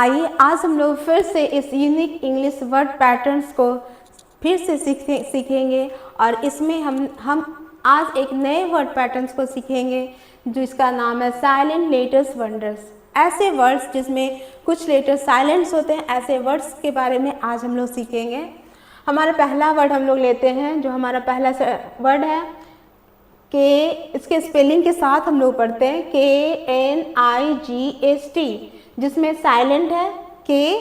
आइए आज हम लोग फिर से इस यूनिक इंग्लिश वर्ड पैटर्न्स को फिर से सीखेंगे और इसमें हम आज एक नए वर्ड पैटर्न्स को सीखेंगे जो इसका नाम है साइलेंट लेटर्स वंडर्स। ऐसे वर्ड्स जिसमें कुछ लेटर्स साइलेंट्स होते हैं, ऐसे वर्ड्स के बारे में आज हम लोग सीखेंगे। हमारा पहला वर्ड हम लोग लेते हैं, जो हमारा पहला वर्ड है के, इसके स्पेलिंग के साथ हम लोग पढ़ते हैं KNIGST, जिसमें साइलेंट है के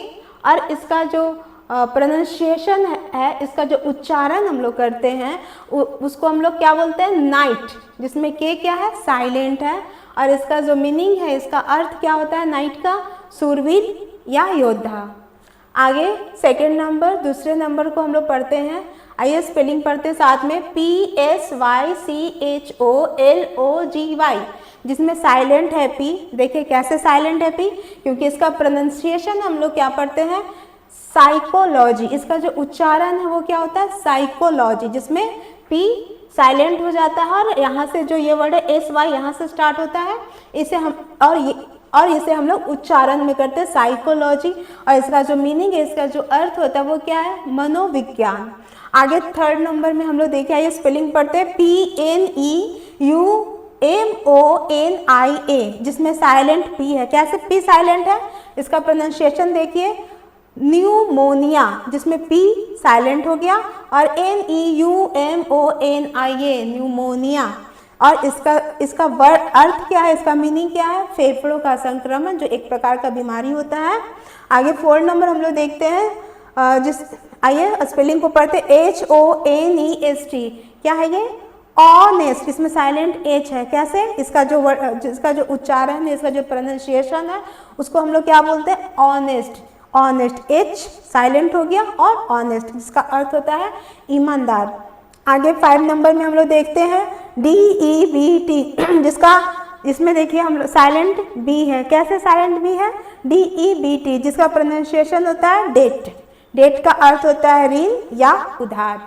और इसका जो प्रोनाउंसिएशन है, इसका जो उच्चारण हम लोग करते हैं उसको हम लोग क्या बोलते हैं, नाइट, जिसमें के क्या है, साइलेंट है और इसका जो मीनिंग है, इसका अर्थ क्या होता है, नाइट का शूरवीर या योद्धा। आगे सेकेंड नंबर, दूसरे नंबर को हम लोग पढ़ते हैं। आइए स्पेलिंग पढ़ते हैं साथ में, PSYCHOLOGY, जिसमें साइलेंट है पी। देखिए कैसे साइलेंट है पी, क्योंकि इसका प्रोनाउंसिएशन हम लोग क्या पढ़ते हैं, साइकोलॉजी। इसका जो उच्चारण है वो क्या होता है, साइकोलॉजी, जिसमें पी साइलेंट हो जाता है और यहाँ से जो ये वर्ड है SY यहाँ से स्टार्ट होता है, इसे हम इसे हम लोग उच्चारण में करते हैं साइकोलॉजी। और इसका जो मीनिंग है, इसका जो अर्थ होता है वो क्या है, मनोविज्ञान। आगे थर्ड नंबर में हम लोग देखिए, आइए स्पेलिंग पढ़ते हैं, PNEUMONIA, जिसमें साइलेंट पी है। कैसे पी साइलेंट है, इसका प्रोनाउंसिएशन देखिए, न्यूमोनिया, जिसमें पी साइलेंट हो गया और NEUMONIA, न्यूमोनिया। और इसका वर्ड अर्थ क्या है, इसका मीनिंग क्या है, फेफड़ों का संक्रमण, जो एक प्रकार का बीमारी होता है। आगे फोर्थ नंबर हम लोग देखते हैं, आइए स्पेलिंग को पढ़ते, HONEST, क्या है ये, ऑनेस्ट, इसमें साइलेंट एच है। कैसे, इसका जो उच्चारण है, इसका जो प्रोनाउंसिएशन है, उसको हम लोग क्या बोलते हैं, ऑनेस्ट। ऑनेस्ट, एच साइलेंट हो गया और ऑनेस्ट, जिसका अर्थ होता है ईमानदार। आगे 5 नंबर में हम लोग देखते हैं DEBT, इसमें देखिए हम साइलेंट बी है। कैसे साइलेंट बी है, DEBT, जिसका प्रोनाउंसिएशन होता है डेट। डेट का अर्थ होता है ऋण या उधार।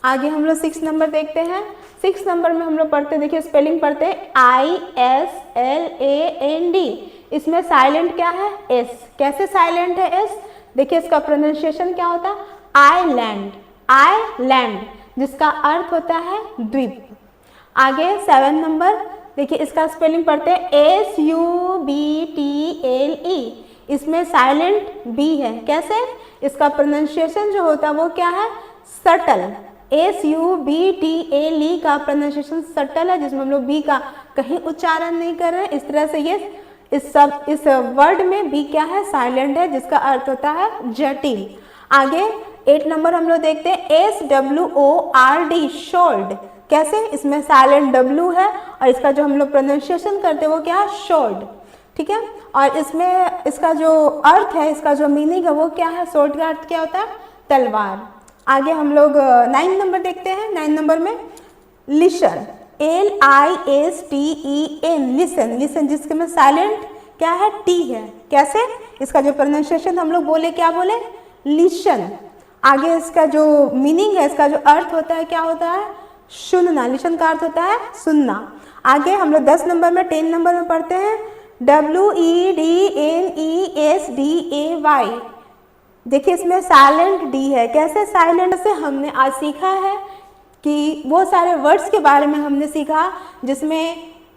आगे हम लोग 6 नंबर देखते हैं। 6 नंबर में हम लोग पढ़ते, देखिए स्पेलिंग पढ़ते हैं, ISLAND, इसमें साइलेंट क्या है, एस। कैसे साइलेंट है एस, देखिए इसका प्रोनाउंसिएशन क्या होता है, आइलैंड। आइलैंड, जिसका अर्थ होता है द्वीप। आगे 7 नंबर देखिए, इसका स्पेलिंग पढ़ते हैं, SUBTLE, इसमें साइलेंट बी है। कैसे, इसका प्रोनाउंसिएशन जो होता है वो क्या है, सटल। SUBTLE का प्रोनाउंसिएशन सटल है, जिसमें हम लोग बी का कहीं उच्चारण नहीं कर रहे हैं। इस तरह से ये इस वर्ड में बी क्या है, साइलेंट है, जिसका अर्थ होता है जटिल। आगे 8 नंबर हम लोग देखते हैं, SWORD, शोल्ड। कैसे, इसमें साइलेंट W है और इसका जो हम लोग प्रोनाउंसिएशन करते हैं वो क्या है, शोल्ड। ठीक है, और इसमें इसका जो अर्थ है, इसका जो मीनिंग है वो क्या है, शोल्ड का अर्थ क्या होता है, तलवार। आगे हम लोग 9 नंबर देखते हैं। 9 नंबर में लिसन, LISTEN, लिसन। लिसन, जिसके में साइलेंट क्या है, टी है। कैसे, इसका जो प्रोनाउंसिएशन हम लोग बोले, क्या बोले, लिसन। आगे इसका जो मीनिंग है, इसका जो अर्थ होता है, क्या होता है, सुनना। लिसन का अर्थ होता है सुनना। आगे हम लोग 10 नंबर में 10 नंबर में पढ़ते हैं, WEDNESDAY, देखिए इसमें साइलेंट डी है। कैसे साइलेंट, से हमने आज सीखा है कि वो सारे वर्ड्स के बारे में हमने सीखा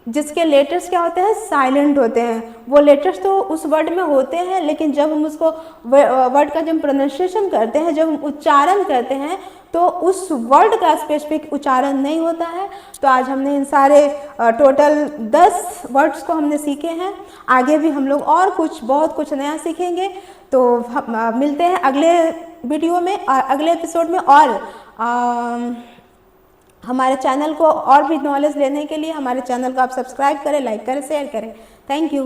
जिसके लेटर्स क्या होते हैं, साइलेंट होते हैं। वो लेटर्स तो उस वर्ड में होते हैं, लेकिन जब हम उसको वर्ड का जब प्रोनाउंसिएशन करते हैं, जब हम उच्चारण करते हैं, तो उस वर्ड का स्पेसिफिक उच्चारण नहीं होता है। तो आज हमने इन सारे टोटल 10 वर्ड्स को हमने सीखे हैं। आगे भी हम लोग और बहुत कुछ नया सीखेंगे। तो हम मिलते हैं अगले वीडियो में और अगले एपिसोड में। और हमारे चैनल को और भी नॉलेज लेने के लिए हमारे चैनल को आप सब्सक्राइब करें, लाइक करें, शेयर करें। Thank you.